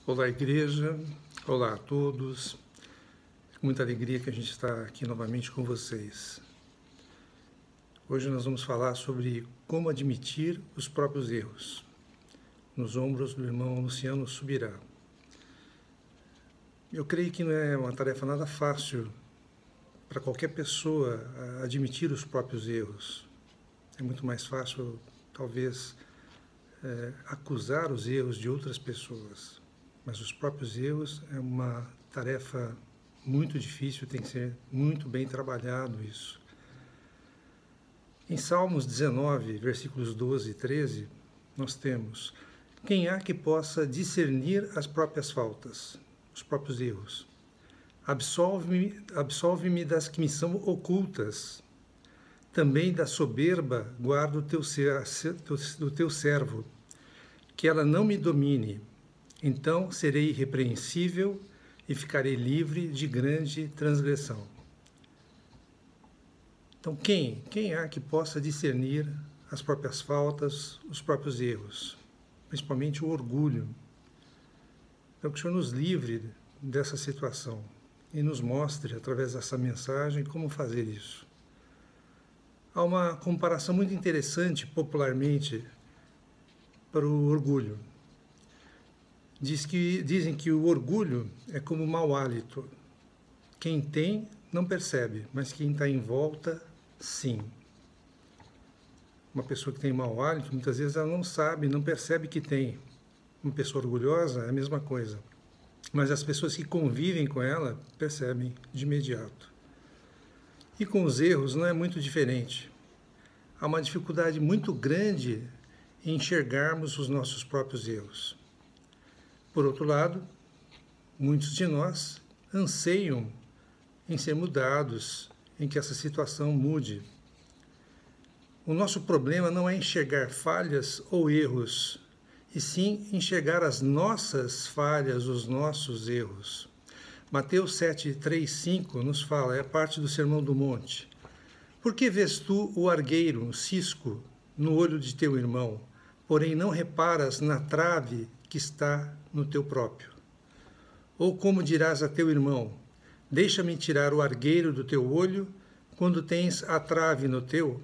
Olá, igreja. Olá a todos. Com muita alegria que a gente está aqui novamente com vocês. Hoje nós vamos falar sobre como admitir os próprios erros, nos ombros do irmão Luciano Subirá. Eu creio que não é uma tarefa nada fácil para qualquer pessoa admitir os próprios erros. É muito mais fácil, talvez, acusar os erros de outras pessoas. Mas os próprios erros é uma tarefa muito difícil, tem que ser muito bem trabalhado isso. Em Salmos 19, versículos 12 e 13, nós temos: quem há que possa discernir as próprias faltas, os próprios erros? Absolve-me das que me são ocultas. Também da soberba guarda do teu servo, que ela não me domine. Então serei irrepreensível e ficarei livre de grande transgressão. Então, quem há que possa discernir as próprias faltas, os próprios erros? Principalmente o orgulho. Então, que o Senhor nos livre dessa situação e nos mostre, através dessa mensagem, como fazer isso. Há uma comparação muito interessante, popularmente, para o orgulho. Dizem que o orgulho é como o mau hálito. Quem tem não percebe, mas quem está em volta, sim. Uma pessoa que tem mau hálito, muitas vezes ela não sabe, não percebe que tem. Uma pessoa orgulhosa é a mesma coisa. Mas as pessoas que convivem com ela percebem de imediato. E com os erros não é muito diferente. Há uma dificuldade muito grande em enxergarmos os nossos próprios erros. Por outro lado, muitos de nós anseiam em ser mudados, em que essa situação mude. O nosso problema não é enxergar falhas ou erros, e sim enxergar as nossas falhas, os nossos erros. Mateus 7, 3, 5 nos fala, é parte do Sermão do Monte. Por que vês tu o argueiro, o cisco, no olho de teu irmão, porém não reparas na trave que está no teu próprio? Ou como dirás a teu irmão: deixa-me tirar o argueiro do teu olho, quando tens a trave no teu?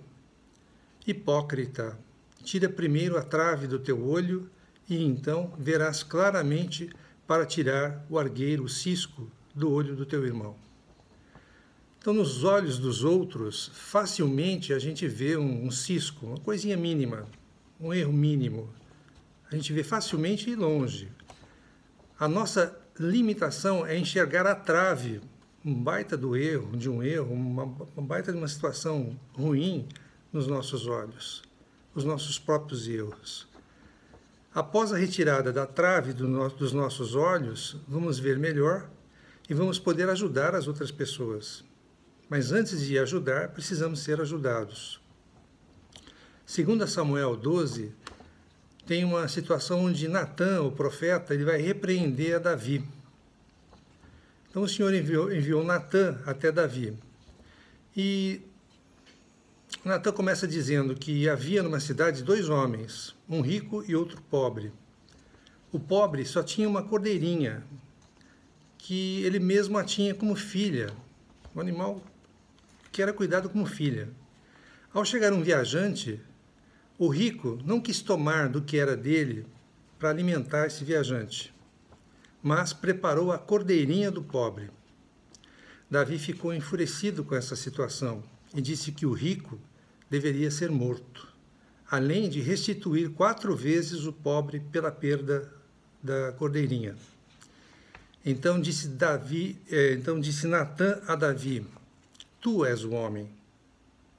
Hipócrita, tira primeiro a trave do teu olho, e então verás claramente para tirar o argueiro, o cisco, do olho do teu irmão. Então, nos olhos dos outros, facilmente a gente vê um cisco, uma coisinha mínima, um erro mínimo. A gente vê facilmente e longe. A nossa limitação é enxergar a trave, um baita do erro, uma baita de uma situação ruim nos nossos olhos, os nossos próprios erros. Após a retirada da trave dos nossos olhos, vamos ver melhor e vamos poder ajudar as outras pessoas. Mas antes de ajudar, precisamos ser ajudados. Segundo Samuel 12, tem uma situação onde Natã, o profeta, ele vai repreender a Davi. Então o Senhor enviou Natã até Davi. E Natã começa dizendo que havia numa cidade dois homens, um rico e outro pobre. O pobre só tinha uma cordeirinha, que ele mesmo a tinha como filha, um animal que era cuidado como filha. Ao chegar um viajante, o rico não quis tomar do que era dele para alimentar esse viajante, mas preparou a cordeirinha do pobre. Davi ficou enfurecido com essa situação e disse que o rico deveria ser morto, além de restituir 4 vezes o pobre pela perda da cordeirinha. Então disse Natã a Davi: tu és o homem,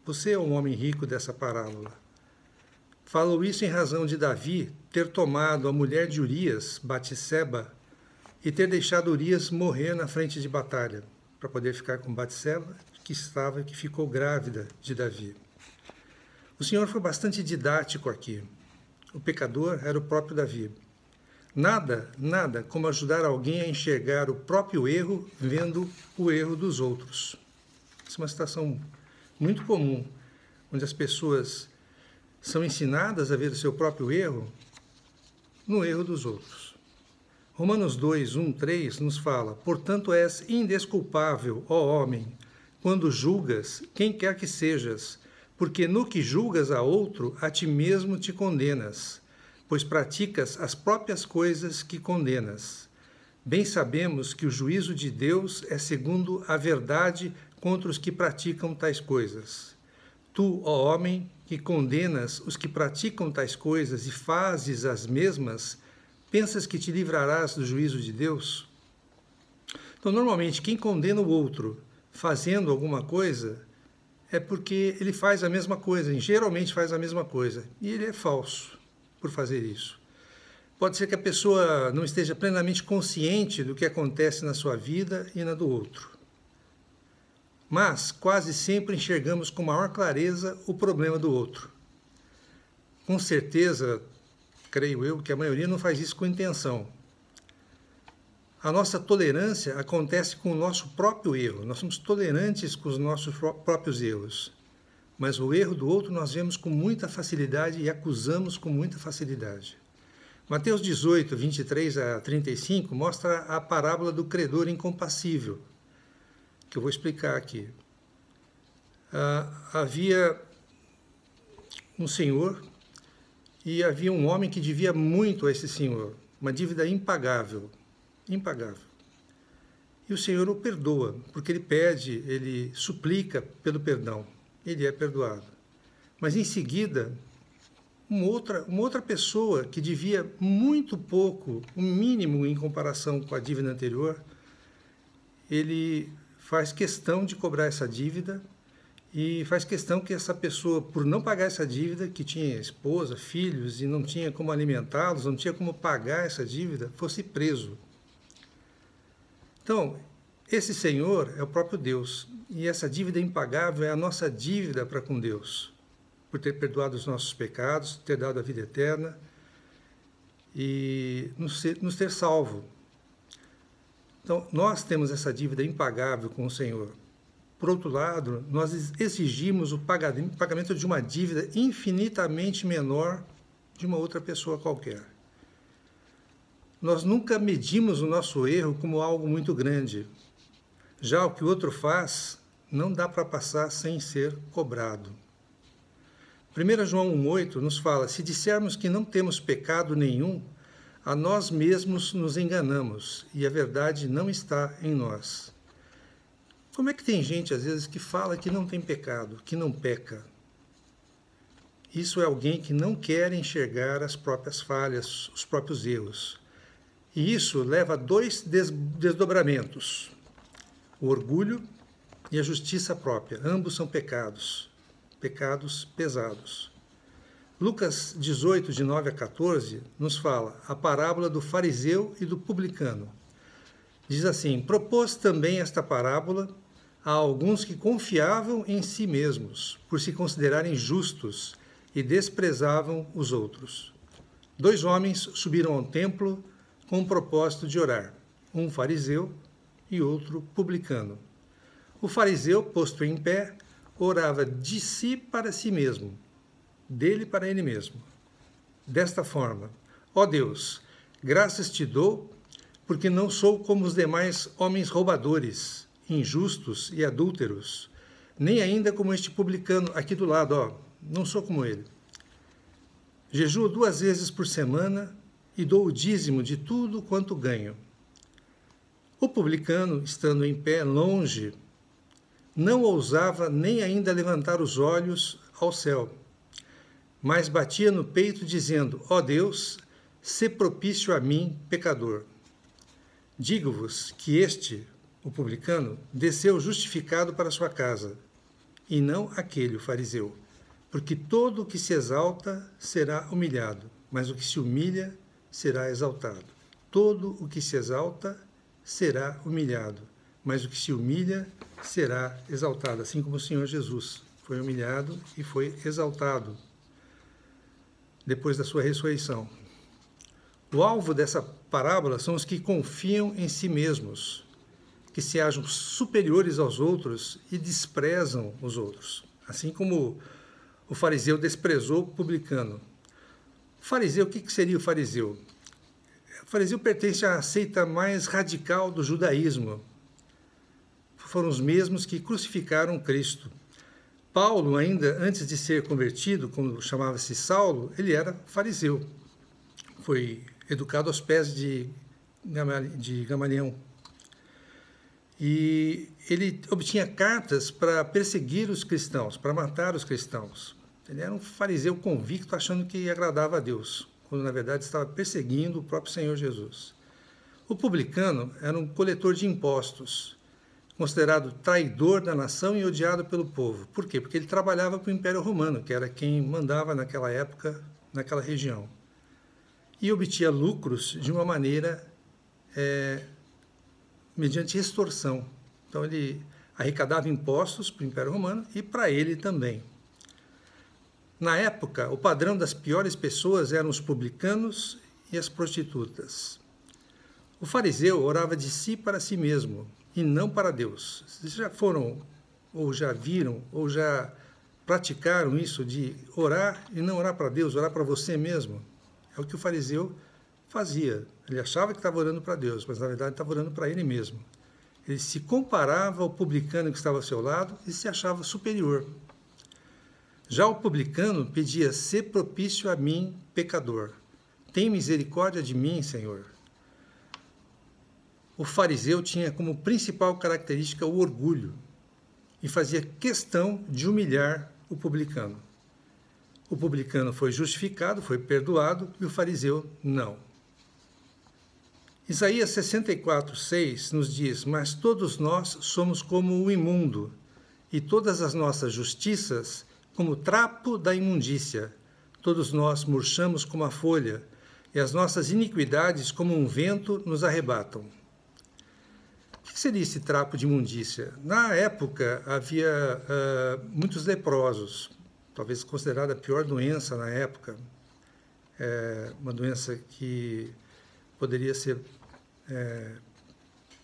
você é o homem rico dessa parábola. Falou isso em razão de Davi ter tomado a mulher de Urias, Batseba, e ter deixado Urias morrer na frente de batalha, para poder ficar com Batseba, que ficou grávida de Davi. O Senhor foi bastante didático aqui. O pecador era o próprio Davi. Nada como ajudar alguém a enxergar o próprio erro vendo o erro dos outros. Essa é uma situação muito comum, onde as pessoas são ensinadas a ver o seu próprio erro no erro dos outros. Romanos 2, 1, 3 nos fala: portanto és indesculpável, ó homem, quando julgas quem quer que sejas, porque no que julgas a outro, a ti mesmo te condenas, pois praticas as próprias coisas que condenas. Bem sabemos que o juízo de Deus é segundo a verdade contra os que praticam tais coisas. Tu, ó homem, que condenas os que praticam tais coisas e fazes as mesmas, pensas que te livrarás do juízo de Deus? Então, normalmente, quem condena o outro fazendo alguma coisa é porque ele faz a mesma coisa, geralmente faz a mesma coisa, e ele é falso por fazer isso. Pode ser que a pessoa não esteja plenamente consciente do que acontece na sua vida e na do outro. Mas quase sempre enxergamos com maior clareza o problema do outro. Com certeza, creio eu, que a maioria não faz isso com intenção. A nossa tolerância acontece com o nosso próprio erro. Nós somos tolerantes com os nossos próprios erros. Mas o erro do outro nós vemos com muita facilidade e acusamos com muita facilidade. Mateus 18, 23 a 35 mostra a parábola do credor incompassível, que eu vou explicar aqui. Havia um senhor e havia um homem que devia muito a esse senhor, uma dívida impagável. E o Senhor o perdoa, porque ele pede, ele suplica pelo perdão. Ele é perdoado. Mas em seguida, uma outra pessoa que devia muito pouco, o mínimo em comparação com a dívida anterior, ele faz questão de cobrar essa dívida e faz questão que essa pessoa, por não pagar essa dívida, que tinha esposa, filhos e não tinha como alimentá-los, não tinha como pagar essa dívida, fosse preso. Então, esse Senhor é o próprio Deus, e essa dívida impagável é a nossa dívida para com Deus, por ter perdoado os nossos pecados, ter dado a vida eterna e nos ter salvo. Então, nós temos essa dívida impagável com o Senhor. Por outro lado, nós exigimos o pagamento de uma dívida infinitamente menor de uma outra pessoa qualquer. Nós nunca medimos o nosso erro como algo muito grande. Já o que o outro faz, não dá para passar sem ser cobrado. 1 João 1,8 nos fala: se dissermos que não temos pecado nenhum, a nós mesmos nos enganamos e a verdade não está em nós. Como é que tem gente, às vezes, que fala que não tem pecado, que não peca? Isso é alguém que não quer enxergar as próprias falhas, os próprios erros. E isso leva a dois desdobramentos: o orgulho e a justiça própria. Ambos são pecados pesados. Lucas 18, de 9 a 14, nos fala a parábola do fariseu e do publicano. Diz assim: propôs também esta parábola a alguns que confiavam em si mesmos, por se considerarem justos, e desprezavam os outros. 2 homens subiram ao templo com o propósito de orar, um fariseu e outro publicano. O fariseu, posto em pé, orava de si para si mesmo, dele para ele mesmo. Desta forma: ó Deus, graças te dou, porque não sou como os demais homens roubadores, injustos e adúlteros, nem ainda como este publicano aqui do lado, não sou como ele. Jejuo 2 vezes por semana e dou o dízimo de tudo quanto ganho. O publicano, estando em pé longe, não ousava nem ainda levantar os olhos ao céu, mas batia no peito dizendo: ó Deus, sê propício a mim, pecador. Digo-vos que este, o publicano, desceu justificado para sua casa, e não aquele, o fariseu, porque todo o que se exalta será humilhado, mas o que se humilha será exaltado. Todo o que se exalta será humilhado, mas o que se humilha será exaltado, assim como o Senhor Jesus foi humilhado e foi exaltado depois da sua ressurreição. O alvo dessa parábola são os que confiam em si mesmos, que se acham superiores aos outros e desprezam os outros, assim como o fariseu desprezou o publicano. O fariseu, o que seria o fariseu? O fariseu pertence à seita mais radical do judaísmo. Foram os mesmos que crucificaram Cristo. Paulo, ainda antes de ser convertido, como chamava-se Saulo, ele era fariseu. Foi educado aos pés de Gamaliel. E ele obtinha cartas para perseguir os cristãos, para matar os cristãos. Ele era um fariseu convicto, achando que agradava a Deus, quando na verdade estava perseguindo o próprio Senhor Jesus. O publicano era um coletor de impostos, considerado traidor da nação e odiado pelo povo. Por quê? Porque ele trabalhava para o Império Romano, que era quem mandava naquela época, naquela região. E obtinha lucros de uma maneira mediante extorsão. Então ele arrecadava impostos para o Império Romano e para ele também. Na época, o padrão das piores pessoas eram os publicanos e as prostitutas. O fariseu orava de si para si mesmo e não para Deus. Vocês já foram, ou já viram, ou já praticaram isso de orar e não orar para Deus, orar para você mesmo? É o que o fariseu fazia. Ele achava que estava orando para Deus, mas na verdade estava orando para ele mesmo. Ele se comparava ao publicano que estava ao seu lado e se achava superior. Já o publicano pedia: "Sê propício a mim, pecador. Tem misericórdia de mim, Senhor." O fariseu tinha como principal característica o orgulho e fazia questão de humilhar o publicano. O publicano foi justificado, foi perdoado, e o fariseu não. Isaías 64:6 nos diz: "Mas todos nós somos como o imundo, e todas as nossas justiças como trapo da imundícia. Todos nós murchamos como a folha, e as nossas iniquidades como um vento nos arrebatam." O que seria esse trapo de imundícia? Na época havia muitos leprosos, talvez considerada a pior doença na época, uma doença que poderia ser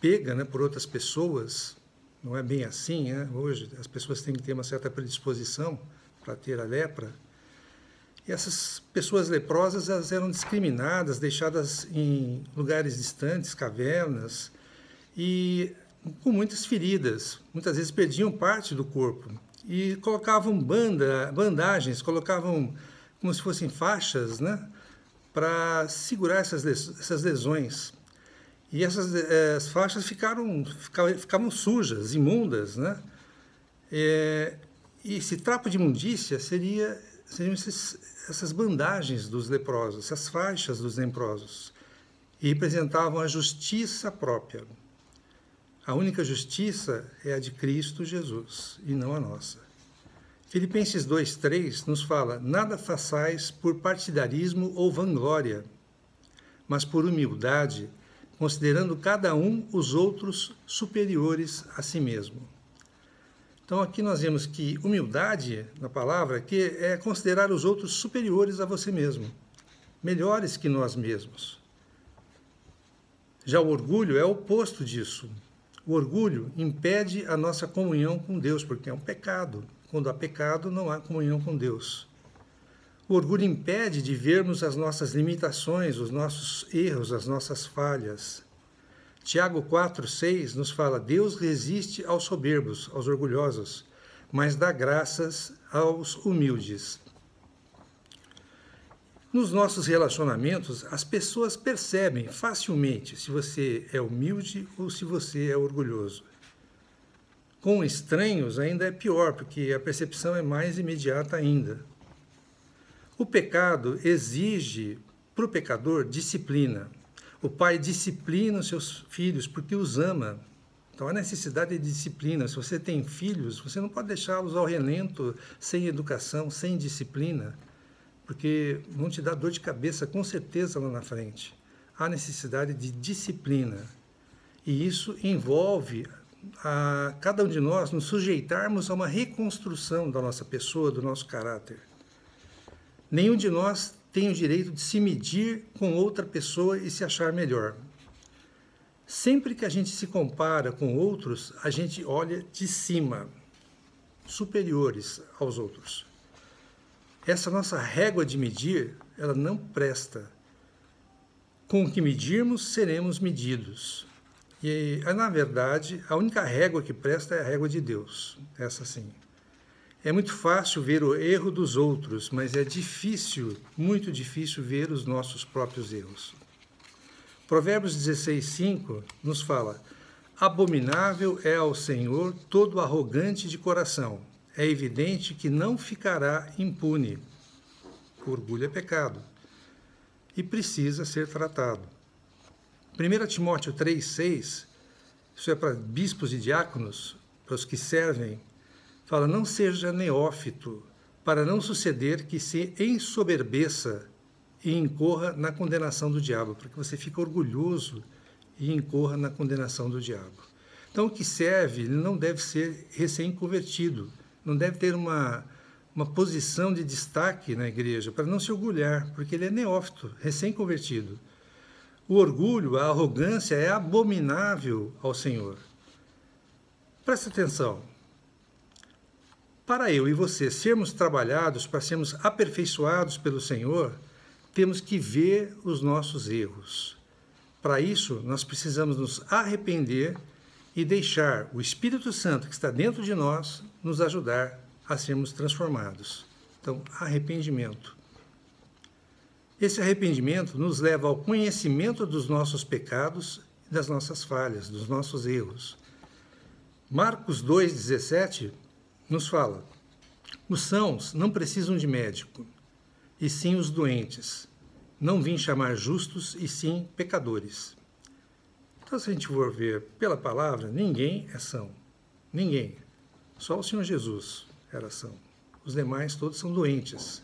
pega, né, por outras pessoas. Não é bem assim, né? Hoje as pessoas têm que ter uma certa predisposição para ter a lepra. E essas pessoas leprosas, elas eram discriminadas, deixadas em lugares distantes, cavernas, e com muitas feridas. Muitas vezes perdiam parte do corpo. E colocavam bandagens, colocavam como se fossem faixas, né, para segurar essas lesões. E essas faixas ficavam sujas, imundas, né? E esse trapo de imundícia seriam essas bandagens dos leprosos, essas faixas dos leprosos, e representavam a justiça própria. A única justiça é a de Cristo Jesus, e não a nossa. Filipenses 2:3 nos fala: "Nada façais por partidarismo ou vanglória, mas por humildade, considerando cada um os outros superiores a si mesmo." Então aqui nós vemos que humildade, na palavra, que é considerar os outros superiores a você mesmo, melhores que nós mesmos. Já o orgulho é o oposto disso. O orgulho impede a nossa comunhão com Deus, porque é um pecado. Quando há pecado, não há comunhão com Deus. O orgulho impede de vermos as nossas limitações, os nossos erros, as nossas falhas. Tiago 4:6 nos fala: "Deus resiste aos soberbos, aos orgulhosos, mas dá graças aos humildes." Nos nossos relacionamentos, as pessoas percebem facilmente se você é humilde ou se você é orgulhoso. Com estranhos ainda é pior, porque a percepção é mais imediata ainda. O pecado exige para o pecador disciplina. O pai disciplina os seus filhos porque os ama. Então há necessidade de disciplina. Se você tem filhos, você não pode deixá-los ao relento, sem educação, sem disciplina, porque vão te dar dor de cabeça com certeza lá na frente. Há necessidade de disciplina. E isso envolve a cada um de nós nos sujeitarmos a uma reconstrução da nossa pessoa, do nosso caráter. Nenhum de nós tem o direito de se medir com outra pessoa e se achar melhor. Sempre que a gente se compara com outros, a gente olha de cima, superiores aos outros. Essa nossa régua de medir, ela não presta. Com o que medirmos, seremos medidos. E, na verdade, a única régua que presta é a régua de Deus. Essa sim. É muito fácil ver o erro dos outros, mas é difícil, muito difícil, ver os nossos próprios erros. Provérbios 16:5 nos fala: abominável é ao Senhor todo arrogante de coração. É evidente que não ficará impune. O orgulho é pecado e precisa ser tratado. 1 Timóteo 3:6, isso é para bispos e diáconos, para os que servem, fala: não seja neófito, para não suceder que se ensoberbeça e incorra na condenação do diabo, porque você fica orgulhoso e incorra na condenação do diabo. Então, o que serve, ele não deve ser recém-convertido, não deve ter uma posição de destaque na igreja, para não se orgulhar, porque ele é neófito, recém-convertido. O orgulho, a arrogância é abominável ao Senhor. Presta atenção. Para eu e você sermos trabalhados, para sermos aperfeiçoados pelo Senhor, temos que ver os nossos erros. Para isso, nós precisamos nos arrepender e deixar o Espírito Santo que está dentro de nós nos ajudar a sermos transformados. Então, arrependimento. Esse arrependimento nos leva ao conhecimento dos nossos pecados e das nossas falhas, dos nossos erros. Marcos 2,17 nos fala: os sãos não precisam de médico, e sim os doentes. Não vim chamar justos, e sim pecadores. Então, se a gente for ver pela palavra, ninguém é são. Ninguém. Só o Senhor Jesus era são. Os demais todos são doentes.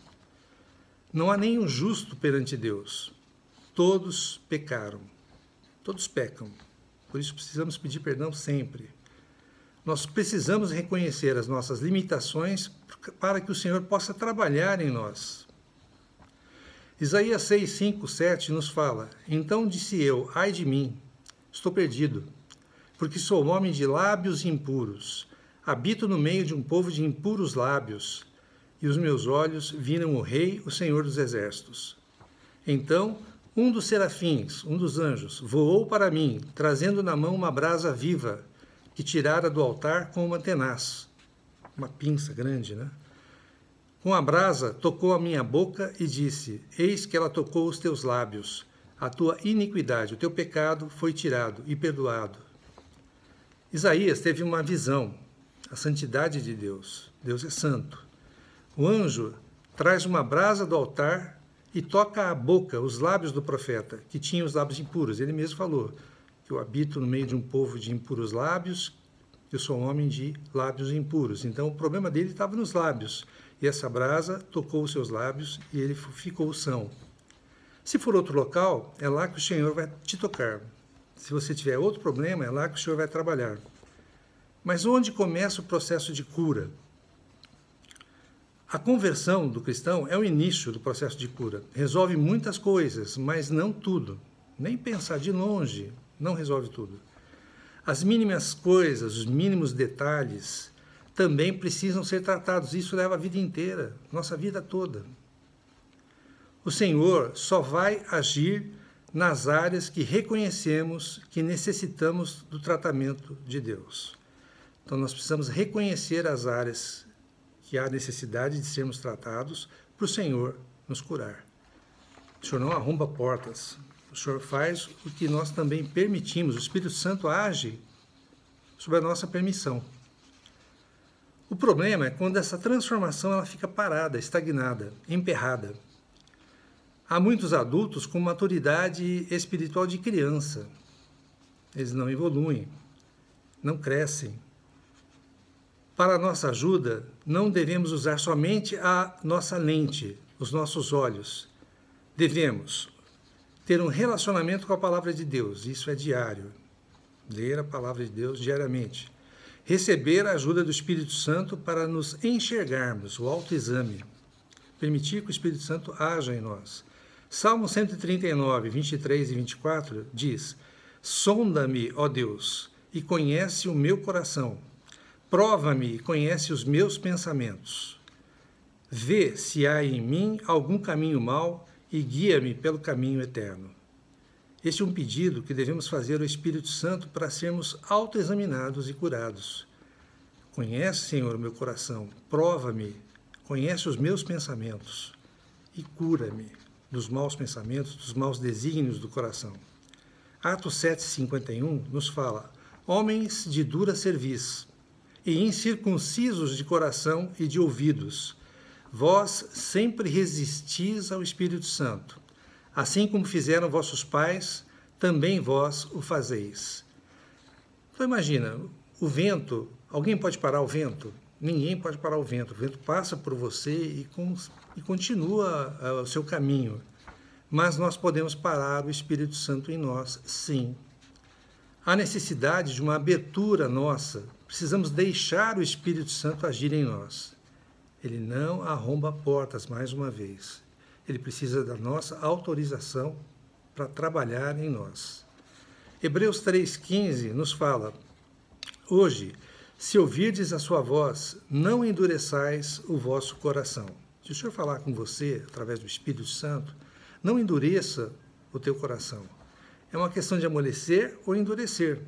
Não há nenhum justo perante Deus. Todos pecaram. Todos pecam. Por isso precisamos pedir perdão sempre. Nós precisamos reconhecer as nossas limitações para que o Senhor possa trabalhar em nós. Isaías 6, 5, 7 nos fala: então disse eu, ai de mim, estou perdido, porque sou homem de lábios impuros, habito no meio de um povo de impuros lábios, e os meus olhos viram o Rei, o Senhor dos Exércitos. Então, um dos serafins, um dos anjos, voou para mim, trazendo na mão uma brasa viva, que tirara do altar com uma tenaz, uma pinça grande, né? Com a brasa, tocou a minha boca e disse: eis que ela tocou os teus lábios. A tua iniquidade, o teu pecado foi tirado e perdoado. Isaías teve uma visão, a santidade de Deus. Deus é santo. O anjo traz uma brasa do altar e toca a boca, os lábios do profeta, que tinha os lábios impuros. Ele mesmo falou que eu habito no meio de um povo de impuros lábios, eu sou um homem de lábios impuros. Então, o problema dele estava nos lábios. E essa brasa tocou os seus lábios e ele ficou são. Se for outro local, é lá que o Senhor vai te tocar. Se você tiver outro problema, é lá que o Senhor vai trabalhar. Mas onde começa o processo de cura? A conversão do cristão é o início do processo de cura. Resolve muitas coisas, mas não tudo. Nem pensar de longe não resolve tudo. As mínimas coisas, os mínimos detalhes, também precisam ser tratados. Isso leva a vida inteira, nossa vida toda. O Senhor só vai agir nas áreas que reconhecemos que necessitamos do tratamento de Deus. Então, nós precisamos reconhecer as áreas que há necessidade de sermos tratados para o Senhor nos curar. O Senhor não arromba portas. O Senhor faz o que nós também permitimos. O Espírito Santo age sob a nossa permissão. O problema é quando essa transformação ela fica parada, estagnada, emperrada. Há muitos adultos com maturidade espiritual de criança. Eles não evoluem, não crescem. Para a nossa ajuda, não devemos usar somente a nossa lente, os nossos olhos. Devemos ter um relacionamento com a palavra de Deus, isso é diário. Ler a palavra de Deus diariamente. Receber a ajuda do Espírito Santo para nos enxergarmos, o autoexame. Permitir que o Espírito Santo haja em nós. Salmo 139, 23 e 24 diz: sonda-me, ó Deus, e conhece o meu coração. Prova-me e conhece os meus pensamentos. Vê se há em mim algum caminho mau e guia-me pelo caminho eterno. Este é um pedido que devemos fazer ao Espírito Santo para sermos autoexaminados e curados. Conhece, Senhor, o meu coração, prova-me, conhece os meus pensamentos e cura-me dos maus pensamentos, dos maus desígnios do coração. Atos 7,51 nos fala: homens de dura cerviz e incircuncisos de coração e de ouvidos, vós sempre resistis ao Espírito Santo. Assim como fizeram vossos pais, também vós o fazeis. Então imagina, o vento, alguém pode parar o vento? Ninguém pode parar o vento passa por você e continua o seu caminho. Mas nós podemos parar o Espírito Santo em nós, sim. Há necessidade de uma abertura nossa, precisamos deixar o Espírito Santo agir em nós. Ele não arromba portas, mais uma vez. Ele precisa da nossa autorização para trabalhar em nós. Hebreus 3,15 nos fala: hoje, se ouvirdes a sua voz, não endureçais o vosso coração. Se o Senhor falar com você, através do Espírito Santo, não endureça o teu coração. É uma questão de amolecer ou endurecer.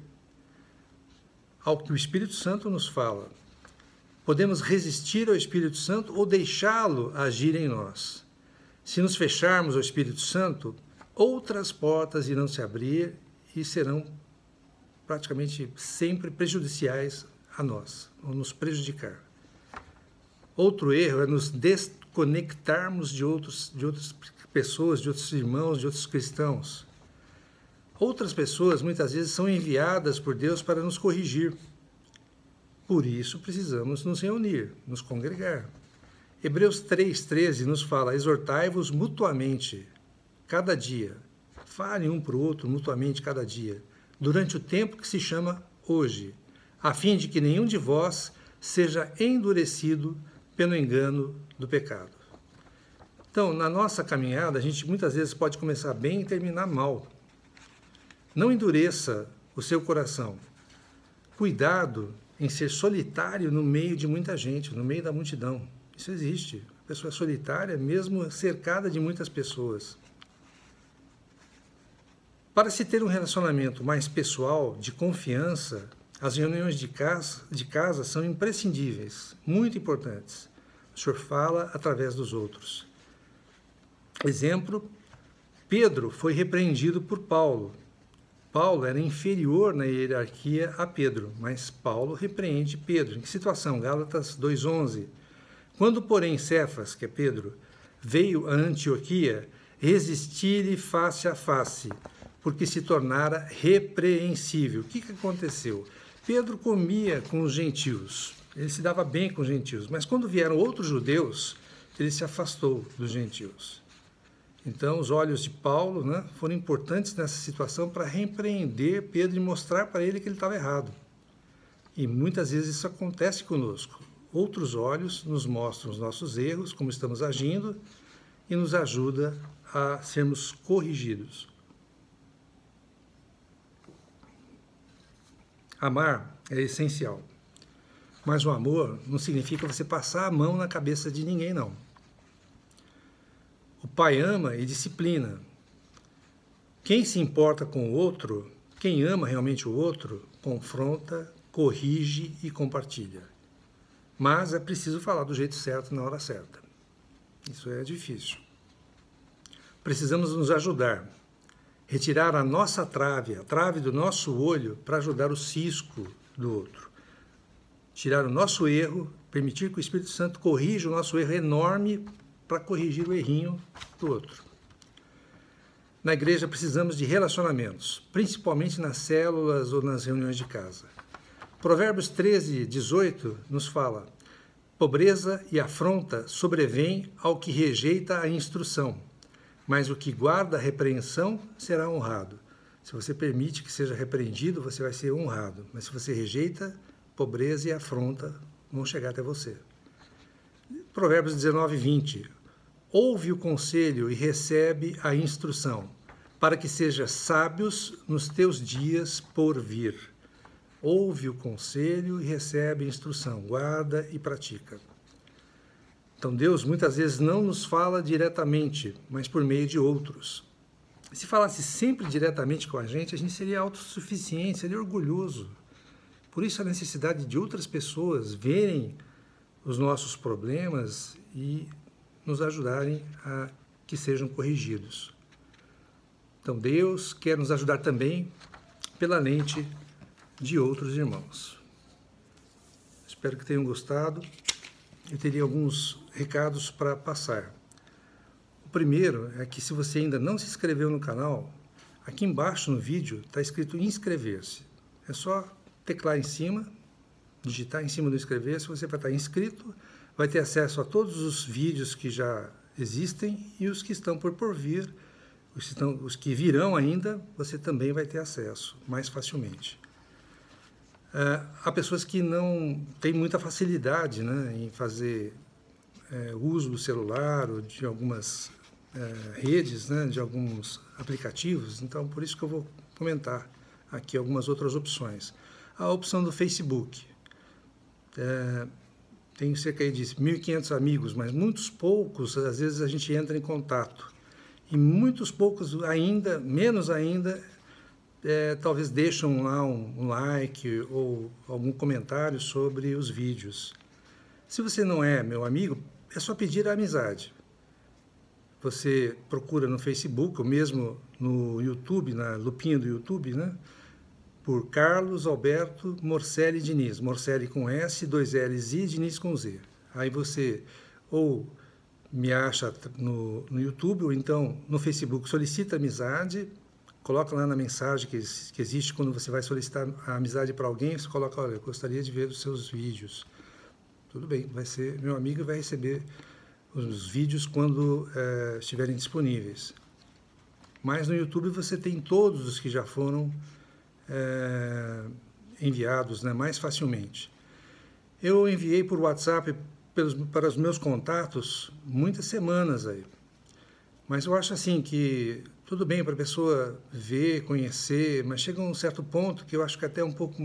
Ao que o Espírito Santo nos fala. Podemos resistir ao Espírito Santo ou deixá-lo agir em nós. Se nos fecharmos ao Espírito Santo, outras portas irão se abrir e serão praticamente sempre prejudiciais a nós, ou nos prejudicar. Outro erro é nos desconectarmos de outras pessoas, de outros irmãos, de outros cristãos. Outras pessoas, muitas vezes, são enviadas por Deus para nos corrigir. Por isso, precisamos nos reunir, nos congregar. Hebreus 3,13 nos fala: exortai-vos mutuamente, cada dia. Falem um para o outro mutuamente cada dia, durante o tempo que se chama hoje, a fim de que nenhum de vós seja endurecido pelo engano do pecado. Então, na nossa caminhada, a gente muitas vezes pode começar bem e terminar mal. Não endureça o seu coração. Cuidado em ser solitário no meio de muita gente, no meio da multidão. Isso existe. A pessoa solitária, mesmo cercada de muitas pessoas. Para se ter um relacionamento mais pessoal, de confiança, as reuniões de casa são imprescindíveis, muito importantes. O Senhor fala através dos outros. Exemplo, Pedro foi repreendido por Paulo. Paulo era inferior na hierarquia a Pedro, mas Paulo repreende Pedro. Em que situação? Gálatas 2,11. Quando, porém, Cefas, que é Pedro, veio a Antioquia, resisti-lhe face a face, porque se tornara repreensível. O que aconteceu? Pedro comia com os gentios, ele se dava bem com os gentios, mas quando vieram outros judeus, ele se afastou dos gentios. Então, os olhos de Paulo, foram importantes nessa situação para repreender Pedro e mostrar para ele que ele estava errado. E muitas vezes isso acontece conosco. Outros olhos nos mostram os nossos erros, como estamos agindo, e nos ajuda a sermos corrigidos. Amar é essencial, mas o amor não significa você passar a mão na cabeça de ninguém, não. O pai ama e disciplina. Quem se importa com o outro, quem ama realmente o outro, confronta, corrige e compartilha. Mas é preciso falar do jeito certo na hora certa. Isso é difícil. Precisamos nos ajudar. Retirar a nossa trave, a trave do nosso olho, para ajudar o cisco do outro. Tirar o nosso erro, permitir que o Espírito Santo corrija o nosso erro enorme para corrigir o errinho do outro. Na igreja precisamos de relacionamentos, principalmente nas células ou nas reuniões de casa. Provérbios 13:18 nos fala: pobreza e afronta sobrevêm ao que rejeita a instrução, mas o que guarda a repreensão será honrado. Se você permite que seja repreendido, você vai ser honrado, mas se você rejeita, pobreza e afronta vão chegar até você. Provérbios 19:20. Ouve o conselho e recebe a instrução, para que sejas sábios nos teus dias por vir. Ouve o conselho e recebe a instrução, guarda e pratica. Então Deus muitas vezes não nos fala diretamente, mas por meio de outros. Se falasse sempre diretamente com a gente seria autossuficiente, seria orgulhoso. Por isso a necessidade de outras pessoas verem os nossos problemas e nos ajudarem a que sejam corrigidos. Então Deus quer nos ajudar também pela lente de outros irmãos. Espero que tenham gostado. Eu teria alguns recados para passar. O primeiro é que se você ainda não se inscreveu no canal, aqui embaixo no vídeo está escrito inscrever-se. É só teclar em cima, digitar em cima do inscrever-se, você vai estar inscrito, vai ter acesso a todos os vídeos que já existem e os que estão por vir, os que virão ainda, você também vai ter acesso mais facilmente. Há pessoas que não têm muita facilidade, né, em fazer uso do celular ou de algumas redes, né, de alguns aplicativos, então por isso que eu vou comentar aqui algumas outras opções. A opção do Facebook. Tenho cerca de 1.500 amigos, mas muitos poucos, às vezes a gente entra em contato. E muitos poucos ainda, menos ainda, talvez deixam lá um like ou algum comentário sobre os vídeos. Se você não é meu amigo, é só pedir a amizade. Você procura no Facebook, ou mesmo no YouTube, na lupinha do YouTube, né? Por Carlos Alberto Morcelli Diniz. Morcelli com S, 2 L's e Diniz com Z. Aí você ou me acha no YouTube, ou então no Facebook, solicita amizade, coloca lá na mensagem que existe quando você vai solicitar a amizade para alguém, você coloca, olha, eu gostaria de ver os seus vídeos. Tudo bem, vai ser meu amigo e vai receber os vídeos quando estiverem disponíveis. Mas no YouTube você tem todos os que já foram enviados, né, mais facilmente. Eu enviei por WhatsApp para os meus contatos muitas semanas aí. Mas eu acho assim que tudo bem para a pessoa ver, conhecer, mas chega um certo ponto que eu acho que até um pouco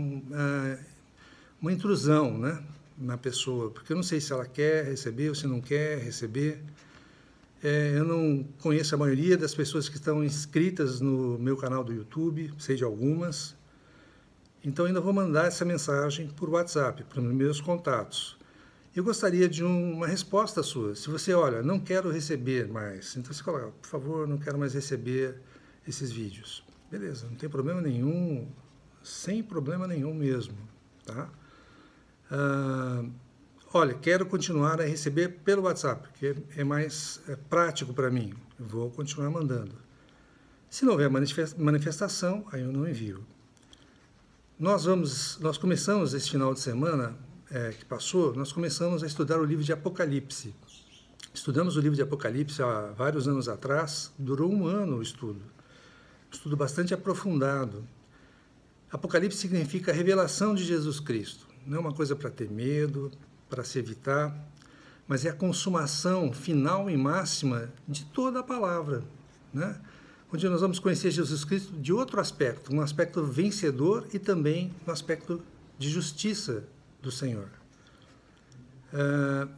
uma intrusão, né, na pessoa, porque eu não sei se ela quer receber ou se não quer receber. Eu não conheço a maioria das pessoas que estão inscritas no meu canal do YouTube, sei de algumas. Então, ainda vou mandar essa mensagem por WhatsApp, para os meus contatos. Eu gostaria de uma resposta sua. Se você, olha, não quero receber mais, então você coloca, por favor, não quero mais receber esses vídeos. Beleza, não tem problema nenhum, sem problema nenhum mesmo, tá? Olha, quero continuar a receber pelo WhatsApp, porque é mais prático para mim. Eu vou continuar mandando. Se não houver manifestação, aí eu não envio. Nós começamos esse final de semana que passou, nós começamos a estudar o livro de Apocalipse. Estudamos o livro de Apocalipse há vários anos atrás, durou um ano o estudo. Estudo bastante aprofundado. Apocalipse significa a revelação de Jesus Cristo. Não é uma coisa para ter medo, para se evitar, mas é a consumação final e máxima de toda a palavra, né? Onde nós vamos conhecer Jesus Cristo de outro aspecto, um aspecto vencedor e também um aspecto de justiça do Senhor.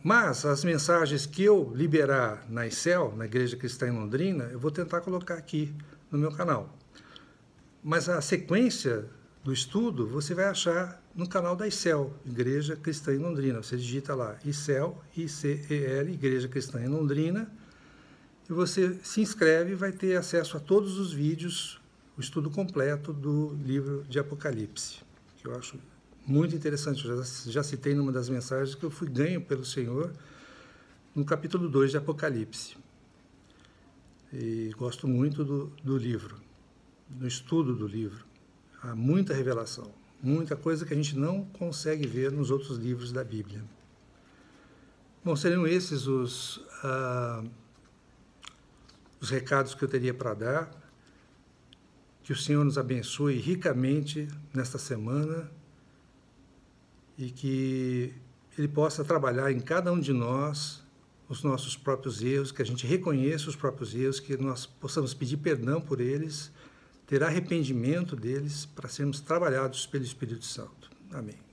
Mas as mensagens que eu liberar na ICEL, na Igreja Cristã em Londrina, eu vou tentar colocar aqui no meu canal. Mas a sequência do estudo você vai achar no canal da ICEL, Igreja Cristã em Londrina. Você digita lá ICEL, I-C-E-L, Igreja Cristã em Londrina, e você se inscreve e vai ter acesso a todos os vídeos, o estudo completo do livro de Apocalipse, que eu acho muito interessante. Eu já citei numa das mensagens que eu fui ganho pelo Senhor no capítulo 2 de Apocalipse. E gosto muito do livro, do estudo do livro. Há muita revelação, muita coisa que a gente não consegue ver nos outros livros da Bíblia. Bom, seriam esses os recados que eu teria para dar. Que o Senhor nos abençoe ricamente nesta semana e que Ele possa trabalhar em cada um de nós os nossos próprios erros, que a gente reconheça os próprios erros, que nós possamos pedir perdão por eles, ter arrependimento deles para sermos trabalhados pelo Espírito Santo. Amém.